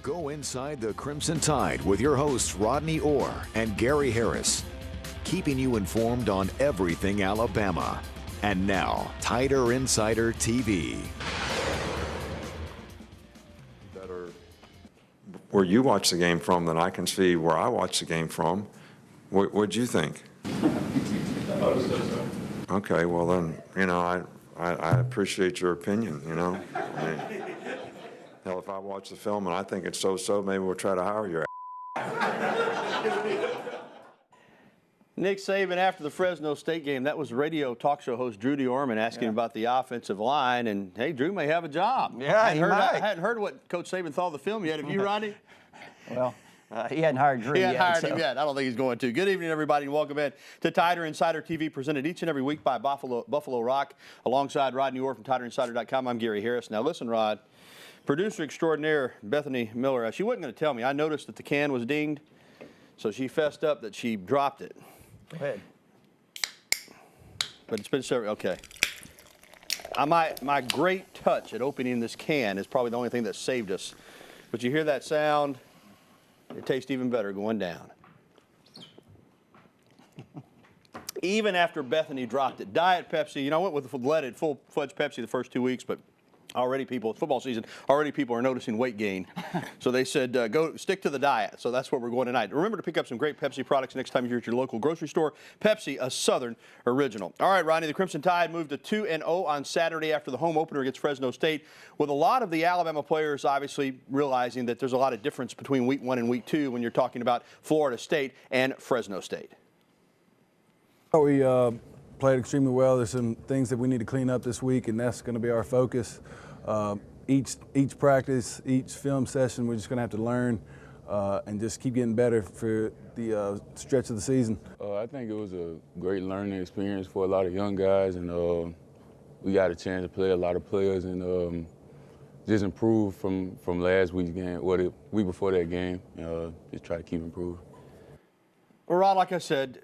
Go inside the Crimson Tide with your hosts Rodney Orr and Gary Harris, keeping you informed on everything Alabama. And now, Tider Insider TV. Better where you watch the game from than I can see where I watch the game from. What'd you think? Okay, well then, you know, I appreciate your opinion, you know. I mean, hell, if I watch the film and I think it's so-so, maybe we'll try to hire your Nick Saban after the Fresno State game, that was radio talk show host Drew DeOrman asking about the offensive line, and hey, Drew may have a job. Yeah, I he might. hadn't heard what Coach Saban thought of the film yet. Have you, Rodney? Well, he hadn't hired Drew yet. He hadn't hired him yet. I don't think he's going to. Good evening, everybody, and welcome in to Tider Insider TV, presented each and every week by Buffalo Rock, alongside Rodney Orr from TiderInsider.com. I'm Gary Harris. Now, listen, Rod, producer extraordinaire Bethany Miller, she wasn't going to tell me. I noticed that the can was dinged, so she fessed up that she dropped it. Go ahead. But it's been several. Okay. My great touch at opening this can is probably the only thing that saved us. But you hear that sound, it tastes even better going down. Even after Bethany dropped it. Diet Pepsi, you know, I went with the leaded full-fledged Pepsi the first 2 weeks, but already people, football season, already people are noticing weight gain. So they said, go stick to the diet. So that's where we're going tonight. Remember to pick up some great Pepsi products next time you're at your local grocery store. Pepsi, a Southern original. All right, Rodney, the Crimson Tide moved to 2-0 on Saturday after the home opener against Fresno State, with a lot of the Alabama players obviously realizing that there's a lot of difference between week 1 and week 2 when you're talking about Florida State and Fresno State. Oh, we played extremely well. There's some things that we need to clean up this week, and that's going to be our focus. Each practice, each film session, we're just going to have to learn and just keep getting better for the stretch of the season. I think it was a great learning experience for a lot of young guys, and we got a chance to play a lot of players and just improve from last week's game, or the week before that game, just try to keep improving. Well, Rod, like I said,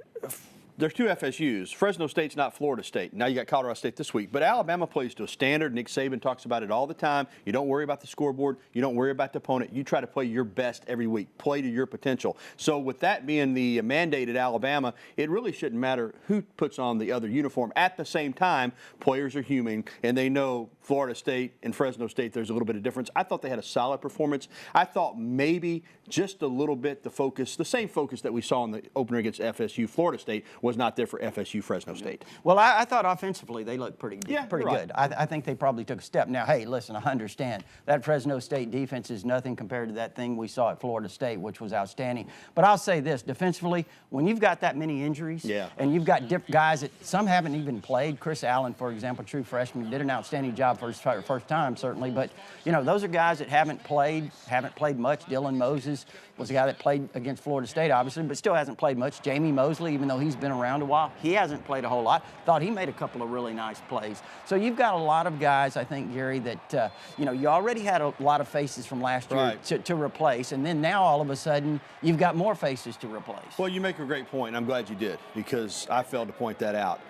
there's two FSUs. Fresno State's not Florida State. Now you got Colorado State this week. But Alabama plays to a standard. Nick Saban talks about it all the time. You don't worry about the scoreboard. You don't worry about the opponent. You try to play your best every week. Play to your potential. So with that being the mandate at Alabama, it really shouldn't matter who puts on the other uniform. At the same time, players are human, and they know Florida State and Fresno State, there's a little bit of difference. I thought they had a solid performance. I thought maybe just a little bit the same focus that we saw in the opener against FSU, Florida State, was not there for FSU, Fresno State. Well, I thought offensively they looked pretty right. good. I think they probably took a step. Now, hey, listen, I understand that Fresno State defense is nothing compared to that thing we saw at Florida State, which was outstanding. But I'll say this, defensively, when you've got that many injuries, and you've got guys that some haven't even played. Chris Allen, for example, true freshman, did an outstanding job for his first time, certainly. But, you know, those are guys that haven't played much. Dylan Moses was a guy that played against Florida State, obviously, but still hasn't played much. Jamie Mosley, even though he's been around a while, he hasn't played a whole lot. Thought he made a couple of really nice plays. So you've got a lot of guys, I think, Gary, that, you know, you already had a lot of faces from last year to replace, and then now all of a sudden you've got more faces to replace. Well, you make a great point, and I'm glad you did, because I failed to point that out.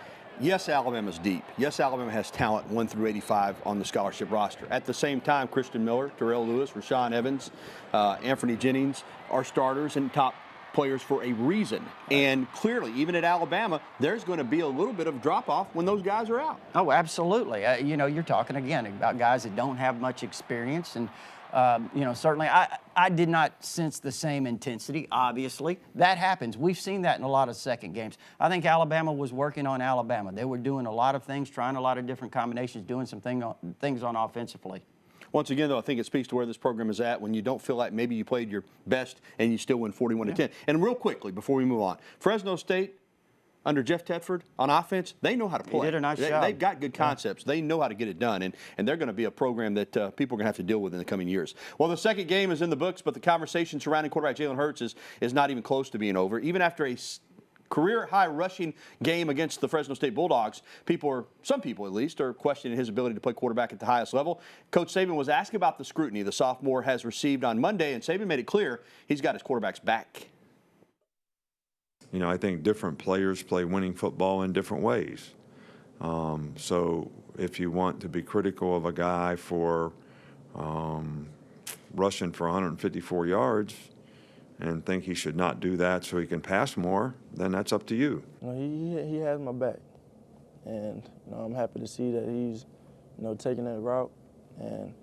Yes, Alabama's deep. Yes, Alabama has talent 1 through 85 on the scholarship roster. At the same time, Christian Miller, Terrell Lewis, Rashawn Evans, Anthony Jennings are starters and top players for a reason. And clearly, even at Alabama, there's going to be a little bit of drop-off when those guys are out. Oh, absolutely. You know, you're talking, again, about guys that don't have much experience. And, you know, certainly I did not sense the same intensity, obviously. That happens. We've seen that in a lot of second games. I think Alabama was working on Alabama. They were doing a lot of things, trying a lot of different combinations, doing some things on offensively. Once again, though, I think it speaks to where this program is at when you don't feel like maybe you played your best and you still win 41-10. And real quickly, before we move on, Fresno State, under Jeff Tedford, on offense, they know how to play. He did a nice job. They've got good concepts. They know how to get it done, and they're going to be a program that people are going to have to deal with in the coming years. Well, the second game is in the books, but the conversation surrounding quarterback Jalen Hurts is not even close to being over. Even after a career-high rushing game against the Fresno State Bulldogs, some people at least, are questioning his ability to play quarterback at the highest level. Coach Saban was asked about the scrutiny the sophomore has received on Monday, and Saban made it clear he's got his quarterback's back. You know, I think different players play winning football in different ways. So if you want to be critical of a guy for rushing for 154 yards and think he should not do that so he can pass more, then that's up to you. He has my back, and I'm happy to see that he's taking that route. And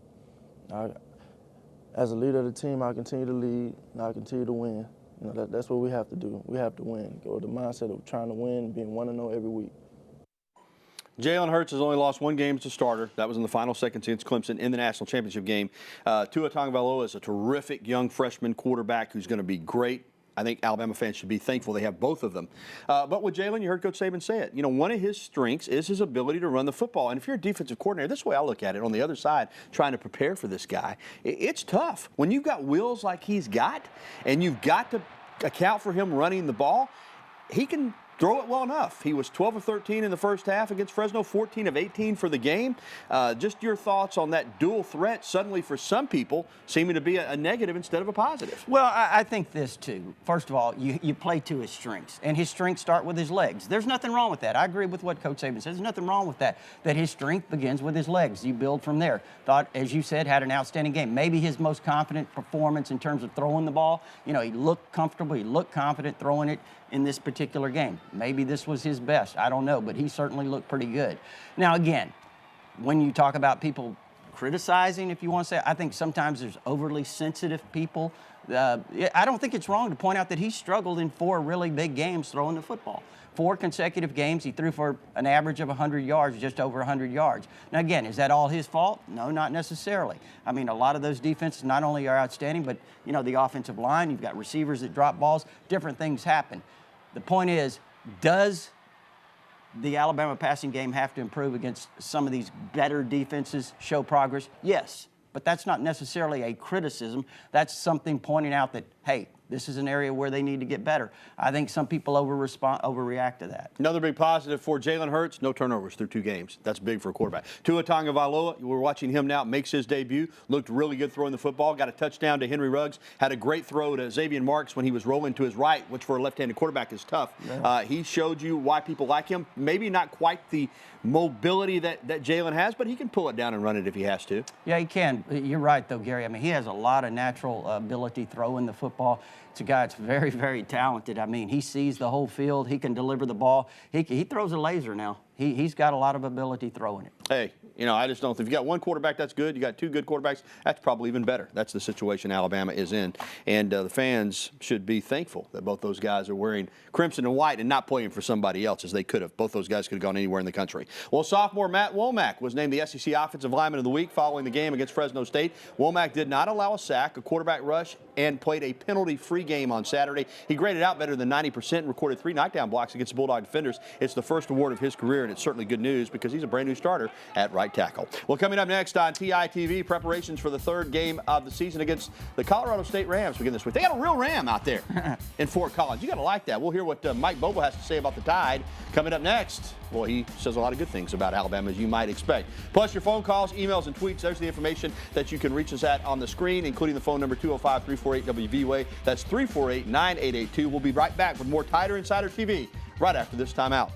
as a leader of the team, I continue to lead and I continue to win. That's what we have to do. We have to win. Go with the mindset of trying to win, being 1-0 every week. Jalen Hurts has only lost one game as a starter. That was in the final seconds against Clemson in the national championship game. Tua Tagovailoa is a terrific young freshman quarterback who's going to be great. I think Alabama fans should be thankful they have both of them. But with Jalen, you heard Coach Saban say it. One of his strengths is his ability to run the football. And if you're a defensive coordinator, this is the way I look at it on the other side, trying to prepare for this guy. It's tough. When you've got wheels like he's got, and you've got to account for him running the ball, he can throw it well enough. He was 12 of 13 in the first half against Fresno, 14 of 18 for the game. Just your thoughts on that dual threat suddenly for some people seeming to be a negative instead of a positive. Well, I think this too. First of all, you play to his strengths, and his strengths start with his legs. There's nothing wrong with that. I agree with what Coach Saban says. There's nothing wrong with that, that his strength begins with his legs. You build from there. Thought, as you said, had an outstanding game. Maybe his most confident performance in terms of throwing the ball. He looked comfortable. He looked confident throwing it in this particular game. Maybe this was his best. I don't know, but he certainly looked pretty good. Now, again, when you talk about people criticizing, if you want to say, I think sometimes there's overly sensitive people. I don't think it's wrong to point out that he struggled in 4 really big games throwing the football. 4 consecutive games, he threw for an average of 100 yards, just over 100 yards. Now, again, is that all his fault? No, not necessarily. I mean, a lot of those defenses not only are outstanding, but, the offensive line, you've got receivers that drop balls, different things happen. The point is, does the Alabama passing game have to improve against some of these better defenses, show progress? Yes, but that's not necessarily a criticism. That's something pointing out that, hey, this is an area where they need to get better. I think some people overreact to that. Another big positive for Jalen Hurts, no turnovers through 2 games. That's big for a quarterback. Tua Tagovailoa, we're watching him now, makes his debut, looked really good throwing the football, got a touchdown to Henry Ruggs, had a great throw to Xavier Marks when he was rolling to his right, which for a left-handed quarterback is tough. Yeah. He showed you why people like him. Maybe not quite the mobility that Jalen has, but he can pull it down and run it if he has to. Yeah, he can. You're right, though, Gary. I mean, he has a lot of natural ability throwing the football. It's a guy that's very, very talented. I mean, he sees the whole field. He can deliver the ball. He throws a laser now. He's got a lot of ability throwing it. Hey, I just don't think if you got one quarterback that's good, you got 2 good quarterbacks, that's probably even better. That's the situation Alabama is in. And the fans should be thankful that both those guys are wearing crimson and white and not playing for somebody else as they could have. Both those guys could have gone anywhere in the country. Well, sophomore Matt Womack was named the SEC Offensive Lineman of the Week following the game against Fresno State. Womack did not allow a sack, a quarterback rush, and played a penalty-free game on Saturday. He graded out better than 90% and recorded 3 knockdown blocks against the Bulldog defenders. It's the first award of his career, and it's certainly good news because he's a brand new starter at right tackle. Well, coming up next on TITV, preparations for the 3rd game of the season against the Colorado State Rams begin this week. They got a real Ram out there in Fort Collins. You got to like that. We'll hear what Mike Bobo has to say about the Tide coming up next. Well, he says a lot of good things about Alabama, as you might expect. Plus, your phone calls, emails, and tweets. There's the information that you can reach us at on the screen, including the phone number 205-348-WVUA. That's 348-9882. We'll be right back with more Tider Insider TV right after this timeout.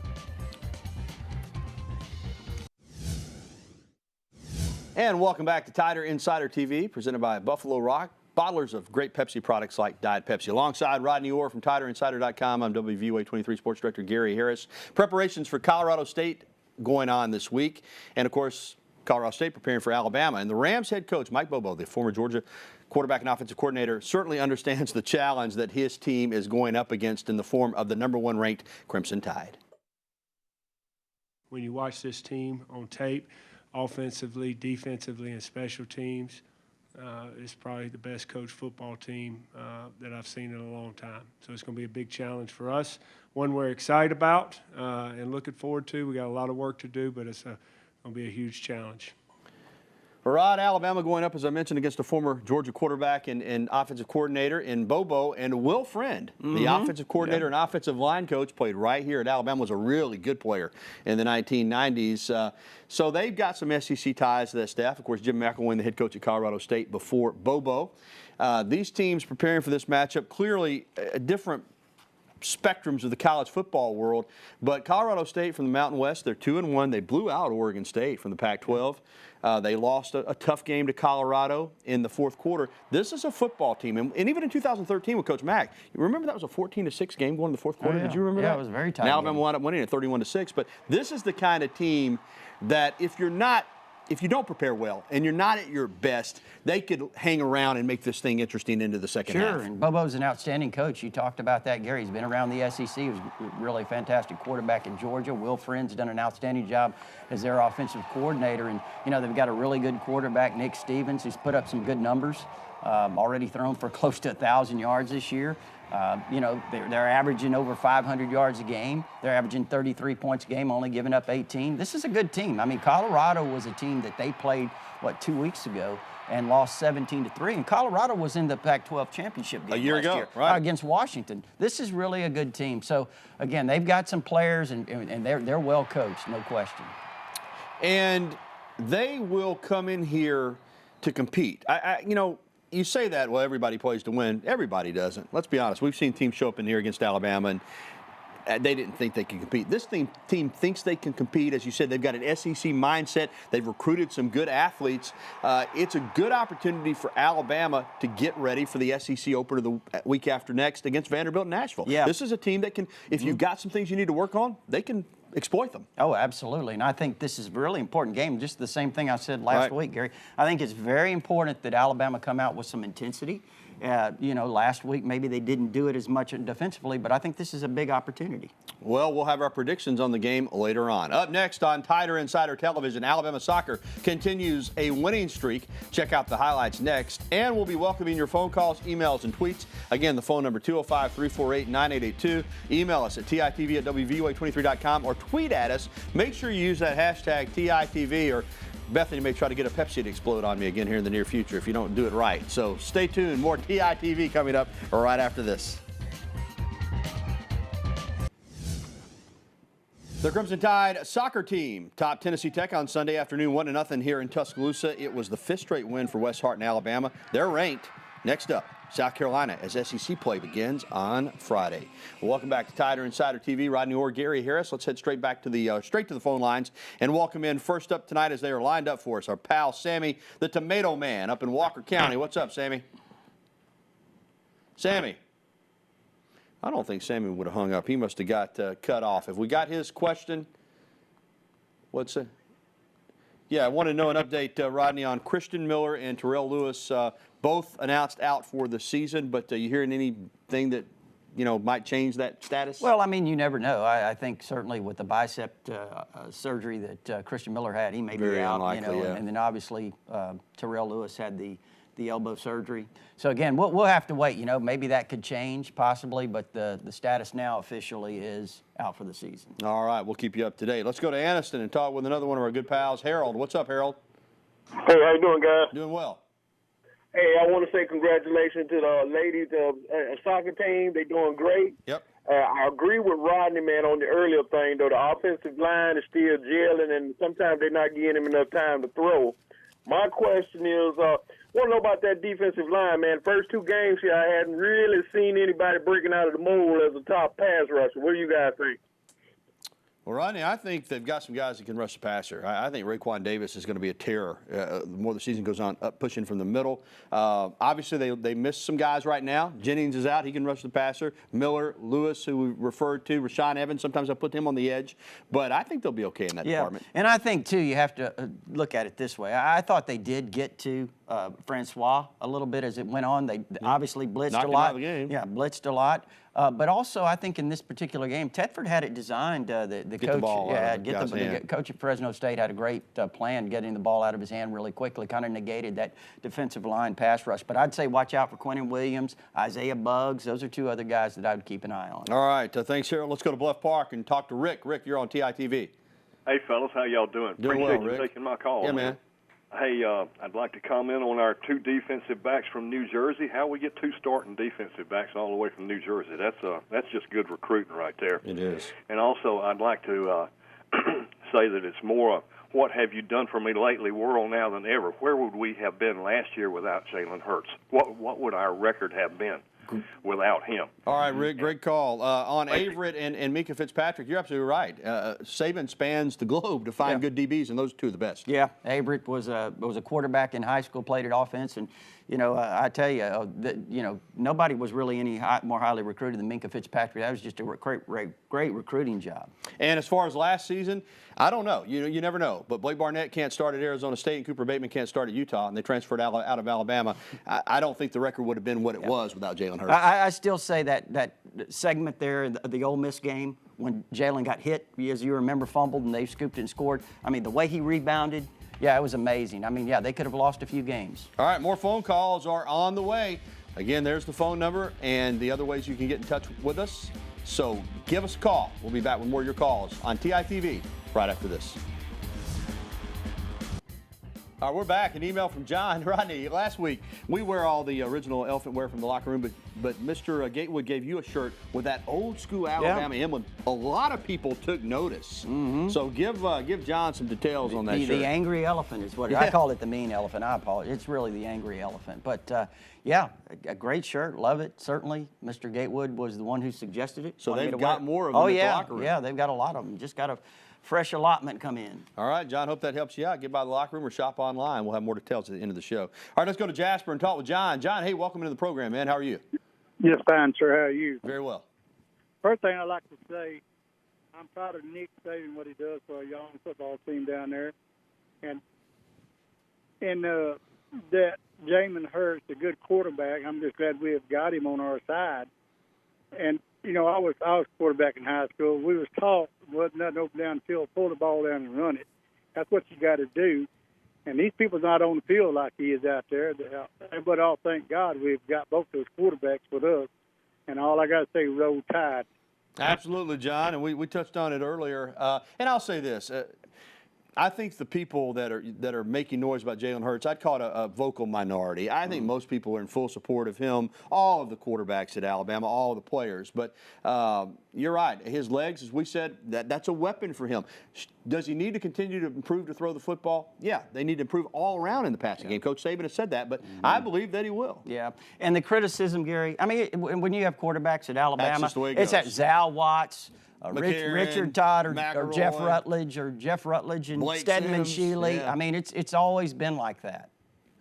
And welcome back to Tider Insider TV, presented by Buffalo Rock, bottlers of great Pepsi products like Diet Pepsi. Alongside Rodney Orr from TiderInsider.com, I'm WVUA 23 Sports Director Gary Harris. Preparations for Colorado State going on this week. And, of course, Colorado State preparing for Alabama. And the Rams head coach, Mike Bobo, the former Georgia quarterback and offensive coordinator, certainly understands the challenge that his team is going up against in the form of the #1 ranked Crimson Tide. When you watch this team on tape, offensively, defensively, and special teams, it's probably the best coached football team that I've seen in a long time. So it's going to be a big challenge for us, one we're excited about and looking forward to. We got a lot of work to do, but it's going to be a huge challenge. Rod, Alabama going up, as I mentioned, against a former Georgia quarterback and offensive coordinator in Bobo, and Will Friend, the offensive coordinator and offensive line coach, played right here at Alabama, was a really good player in the 1990s. So they've got some SEC ties to that staff. Of course, Jim McElwain, the head coach at Colorado State before Bobo. These teams preparing for this matchup, clearly a different spectrums of the college football world. But Colorado State from the Mountain West, they're 2-1. They blew out Oregon State from the Pac-12. They lost a tough game to Colorado in the fourth quarter. This is a football team, and even in 2013 with Coach Mack, you remember that was a 14-6 game going to the fourth quarter? Oh, yeah. Did you remember that? Yeah, it was a very tight And Alabama game. wound up winning at 31-6. But this is the kind of team that if you don't prepare well and you're not at your best, they could hang around and make this thing interesting into the second half. Sure, and Bobo's an outstanding coach. You talked about that, Gary. He's been around the SEC. He was really a fantastic quarterback in Georgia. Will Friend's done an outstanding job as their offensive coordinator. And, you know, they've got a really good quarterback, Nick Stevens, who's put up some good numbers, already thrown for close to 1,000 yards this year. You know, they're averaging over 500 yards a game. They're averaging 33 points a game, only giving up 18. This is a good team. I mean, Colorado was a team that they played, 2 weeks ago and lost 17-3. And Colorado was in the Pac-12 championship game a year last ago, year, right, against Washington. This is really a good team. So, again, they've got some players, and they're well coached, no question. And they will come in here to compete. You know, you say that, well, everybody plays to win. Everybody doesn't. Let's be honest. We've seen teams show up in here against Alabama, and they didn't think they could compete. This team thinks they can compete. As you said, they've got an SEC mindset. They've recruited some good athletes. It's a good opportunity for Alabama to get ready for the SEC opener the week after next against Vanderbilt and Nashville. Yeah. This is a team that can, if you've got some things you need to work on, they can exploit them. Oh, absolutely. And I think this is a really important game. Just the same thing I said last week, Gary. I think it's very important that Alabama come out with some intensity. You know, last week maybe they didn't do it as much defensively, but I think this is a big opportunity. Well, we'll have our predictions on the game later on. Up next on Tider Insider Television, Alabama soccer continues a winning streak. Check out the highlights next. And we'll be welcoming your phone calls, emails, and tweets. Again, the phone number 205-348-9882. Email us at TITV@WVUA23.com or tweet at us. Make sure you use that hashtag TITV, or Bethany may try to get a Pepsi to explode on me again here in the near future if you don't do it right. So stay tuned. More TITV coming up right after this. The Crimson Tide soccer team topped Tennessee Tech on Sunday afternoon 1-0 here in Tuscaloosa. It was the fifth straight win for West Hart and Alabama. They're ranked. Next up, South Carolina as SEC play begins on Friday. Well, welcome back to Tider Insider TV. Rodney Orr, Gary Harris. Let's head straight to the phone lines and welcome in first up tonight as they are lined up for us, our pal Sammy, the Tomato Man, up in Walker County. What's up, Sammy? Sammy. I don't think Sammy would have hung up. He must have got cut off. Have we got his question? What's it? Yeah, I want to know an update, Rodney, on Christian Miller and Terrell Lewis, both announced out for the season, but you hearing anything that, you know, might change that status? Well, I mean, you never know. I think certainly with the bicep surgery that Christian Miller had, he may Very be out. unlikely, you know, yeah. And then obviously Terrell Lewis had the elbow surgery. So again, we'll have to wait. You know, maybe that could change possibly, but the status now officially is out for the season. All right, we'll keep you up to date. Let's go to Anniston and talk with another one of our good pals, Harold. What's up, Harold? Hey, how you doing, guys? Doing well. Hey, I want to say congratulations to the ladies soccer team. They're doing great. Yep. I agree with Rodney, man, on the earlier thing, though. The offensive line is still gelling, and sometimes they're not giving him enough time to throw. My question is, I want to know about that defensive line, man. First two games here, I hadn't really seen anybody breaking out of the mold as a top pass rusher. What do you guys think? Well, Rodney, I think they've got some guys that can rush the passer. I think Raekwon Davis is going to be a terror the more the season goes on, up pushing from the middle. Obviously, they missed some guys right now. Jennings is out. He can rush the passer. Miller, Lewis, who we referred to, Rashawn Evans, sometimes I put him on the edge. But I think they'll be okay in that department. And I think, too, you have to look at it this way. I thought they did get to Francois a little bit as it went on. They obviously blitzed Knocked a him lot. out of the game. Yeah, blitzed a lot. But also, I think in this particular game, Tedford had it designed. The Get the coach, ball out of the guy's hand. the coach at Fresno State had a great plan getting the ball out of his hand really quickly, kind of negated that defensive line pass rush. But I'd say watch out for Quentin Williams, Isaiah Buggs. Those are two other guys that I would keep an eye on. All right. Thanks, Harold. Let's go to Bluff Park and talk to Rick. Rick, you're on TITV. Hey, fellas, how y'all doing? Doing Appreciate well, you Rick. taking my call. Yeah, man. Hey, I'd like to comment on our two defensive backs from New Jersey. How we get two starting defensive backs all the way from New Jersey? That's just good recruiting right there. It is. And also, I'd like to say that it's more what have you done for me lately world now than ever. Where would we have been last year without Jalen Hurts? What would our record have been? without him. All right, Rick, great call. On Averett and Mika Fitzpatrick, you're absolutely right. Saban spans the globe to find good DBs, and those two are the best. Yeah, Averett was a quarterback in high school, played at offense, and I tell you, nobody was really any more highly recruited than Mika Fitzpatrick. That was just a great recruiting job. And as far as last season, I don't know. You never know. But Blake Barnett can't start at Arizona State, and Cooper Bateman can't start at Utah, and they transferred out of Alabama. I don't think the record would have been what it was without Jalen Hurts. I still say that segment there, the Ole Miss game, when Jalen got hit, as you remember, fumbled, and they scooped it and scored. I mean, the way he rebounded, yeah, it was amazing. I mean, yeah, they could have lost a few games. All right, more phone calls are on the way. Again, there's the phone number and the other ways you can get in touch with us. So give us a call. We'll be back with more of your calls on TITV right after this. All right, we're back. An email from John. Rodney, last week we wear all the original elephant wear from the locker room, but Mr. Gatewood gave you a shirt with that old school Alabama emblem. A lot of people took notice. So give John some details on that shirt. The angry elephant is what I call it. The mean elephant. I apologize. It's really the angry elephant. But yeah, a great shirt. Love it. Certainly, Mr. Gatewood was the one who suggested it. So they've got more of them at the locker room. Yeah, they've got a lot of them. Just got a fresh allotment come in. All right, John, hope that helps you out. Get by the locker room or shop online. We'll have more details at the end of the show. All right, let's go to Jasper and talk with John. John, hey, welcome into the program, man. How are you? Yes, fine, sir. How are you? Very well. First thing I'd like to say, I'm proud of Nick Saban, what he does for a young football team down there. And that Jalen Hurts, a good quarterback, I'm just glad we have got him on our side. And I was quarterback in high school. We was taught wasn't nothing open downfield, pull the ball down and run it. That's what you got to do. And these people's not on the field like he is out there. Everybody all thank God we've got both those quarterbacks with us. And all I got to say, roll tide. Absolutely, John. And we touched on it earlier. And I'll say this. I think the people that are making noise about Jalen Hurts, I'd call it a vocal minority. I think most people are in full support of him, all of the quarterbacks at Alabama, all of the players. But you're right. His legs, as we said, that's a weapon for him. Does he need to continue to improve to throw the football? Yeah, they need to improve all around in the passing game. Coach Saban has said that, but I believe that he will. Yeah, and the criticism, Gary, I mean, when you have quarterbacks at Alabama, that's just the way it it's goes. that Zal Watts, McCarron, Richard Todd, or McElroy, Jeff Rutledge, and Blake Stedman Sims, Shealy. yeah. I mean, it's always been like that.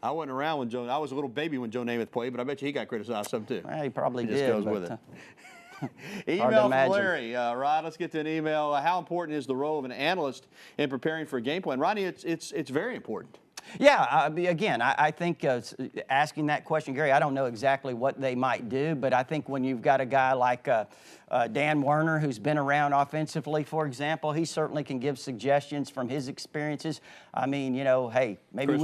I wasn't around when I was a little baby when Joe Namath played, but I bet you he got criticized some too. Well, he probably did. Just goes with it. Email from Larry. Rod, let's get to an email. How important is the role of an analyst in preparing for a game plan? Rodney, it's very important. Yeah, again, I think asking that question, Gary, I don't know exactly what they might do, but I think when you've got a guy like Dan Werner, who's been around offensively, for example, he certainly can give suggestions from his experiences. I mean, hey, maybe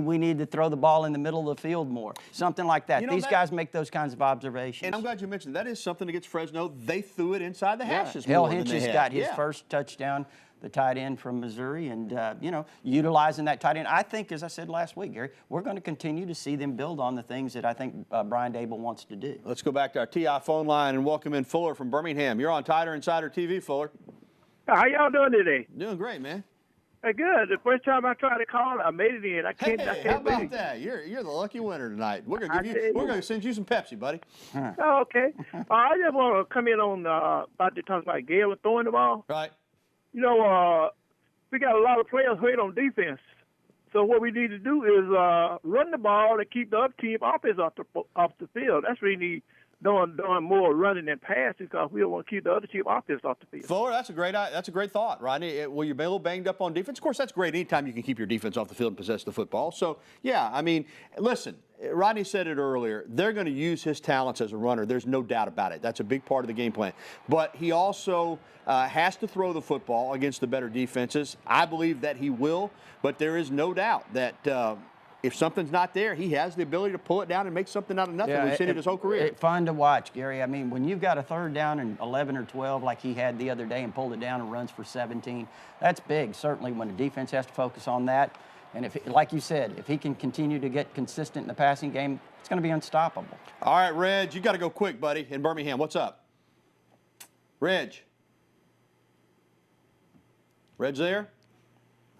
we need to throw the ball in the middle of the field more, something like that. These guys make those kinds of observations. And I'm glad you mentioned that. Is something against Fresno. They threw it inside the hashes Hale more than Hinch they has had. got his first touchdown, the tight end from Missouri, and, utilizing that tight end. I think, as I said last week, Gary, we're going to continue to see them build on the things that I think Brian Dable wants to do. Let's go back to our TI phone line and welcome in Fuller from Birmingham. You're on Tider Insider TV, Fuller. How y'all doing today? Doing great, man. Hey, good. The first time I tried to call, I made it in. I can't how about that? You're the lucky winner tonight. We're gonna send you some Pepsi, buddy. Oh, okay. I just want to come in on about the talk about Gale throwing the ball. Right. We got a lot of players hurt on defense. So what we need to do is run the ball and keep the other team offense off the field. That's what we need. Doing more running than passing because we don't want to keep the other team offense off the field. Fuller, that's a great thought, Rodney. Will you be a little banged up on defense? Of course, that's great anytime you can keep your defense off the field and possess the football. So, yeah, I mean, listen, Rodney said it earlier. They're going to use his talents as a runner. There's no doubt about it. That's a big part of the game plan. But he also has to throw the football against the better defenses. I believe that he will, but there is no doubt that if something's not there, he has the ability to pull it down and make something out of nothing. Yeah, We've seen it his whole career. It's fun to watch, Gary. I mean, when you've got a third down and 11 or 12 like he had the other day and pulled it down and runs for 17, that's big. Certainly when the defense has to focus on that. And if, like you said, if he can continue to get consistent in the passing game, it's going to be unstoppable. All right, Reg, you got to go quick, buddy, in Birmingham. What's up? Reg there?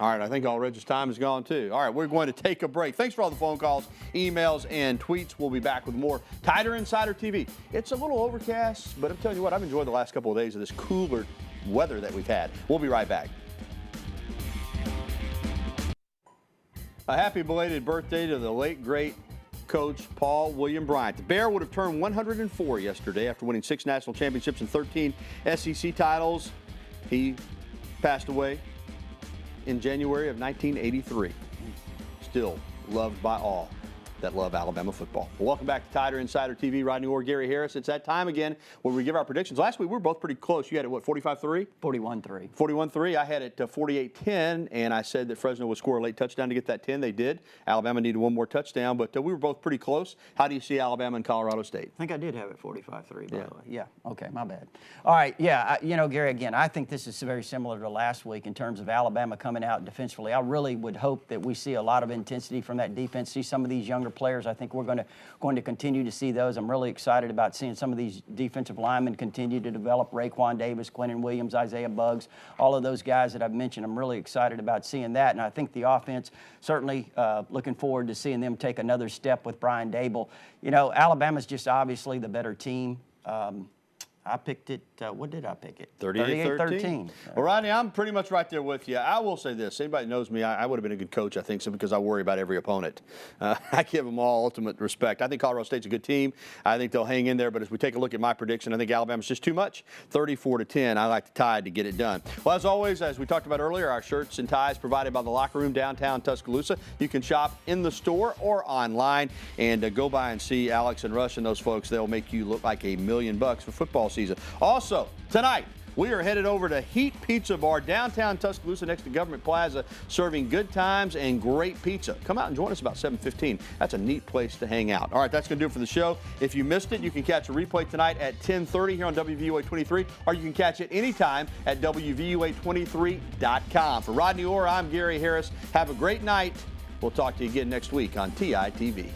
All right, I think Aldridge's time is gone too. All right, we're going to take a break. Thanks for all the phone calls, emails, and tweets. We'll be back with more Tighter Insider TV. It's a little overcast, but I'm telling you what, I've enjoyed the last couple of days of this cooler weather that we've had. We'll be right back. A happy belated birthday to the late, great coach Paul William Bryant. The Bear would have turned 104 yesterday after winning 6 national championships and 13 SEC titles. He passed away in January of 1983. Still loved by all that love Alabama football. Well, welcome back to Tighter Insider TV. Rodney Orr, Gary Harris. It's that time again where we give our predictions. Last week we were both pretty close. You had it, what, 45-3? 41-3. 41-3. I had it 48-10, and I said that Fresno would score a late touchdown to get that 10. They did. Alabama needed one more touchdown, but we were both pretty close. How do you see Alabama and Colorado State? I think I did have it 45-3, by the way. Yeah, okay, my bad. All right, yeah, you know, Gary, again, I think this is very similar to last week in terms of Alabama coming out defensively. I really would hope that we see a lot of intensity from that defense, see some of these younger players. I think we're going to continue to see those. I'm really excited about seeing some of these defensive linemen continue to develop. Raekwon Davis, Quentin Williams, Isaiah Buggs, all of those guys that I've mentioned. I'm really excited about seeing that. And I think the offense, certainly looking forward to seeing them take another step with Brian Dable. You know, Alabama's just obviously the better team. I picked it, what did I pick it? 38-13. Well, Rodney, I'm pretty much right there with you. I will say this. Anybody knows me, I would have been a good coach, I think, so because I worry about every opponent. I give them all ultimate respect. I think Colorado State's a good team. I think they'll hang in there, but as we take a look at my prediction, I think Alabama's just too much. 34-10. I like the Tide to get it done. Well, as always, as we talked about earlier, our shirts and ties provided by the Locker Room downtown Tuscaloosa. You can shop in the store or online, and go by and see Alex and Rush and those folks. They'll make you look like $1 million for football season. Also, tonight, we are headed over to Heat Pizza Bar, downtown Tuscaloosa, next to Government Plaza, serving good times and great pizza. Come out and join us about 7:15. That's a neat place to hang out. All right, that's going to do it for the show. If you missed it, you can catch a replay tonight at 10:30 here on WVUA 23, or you can catch it anytime at WVUA23.com. For Rodney Orr, I'm Gary Harris. Have a great night. We'll talk to you again next week on TITV.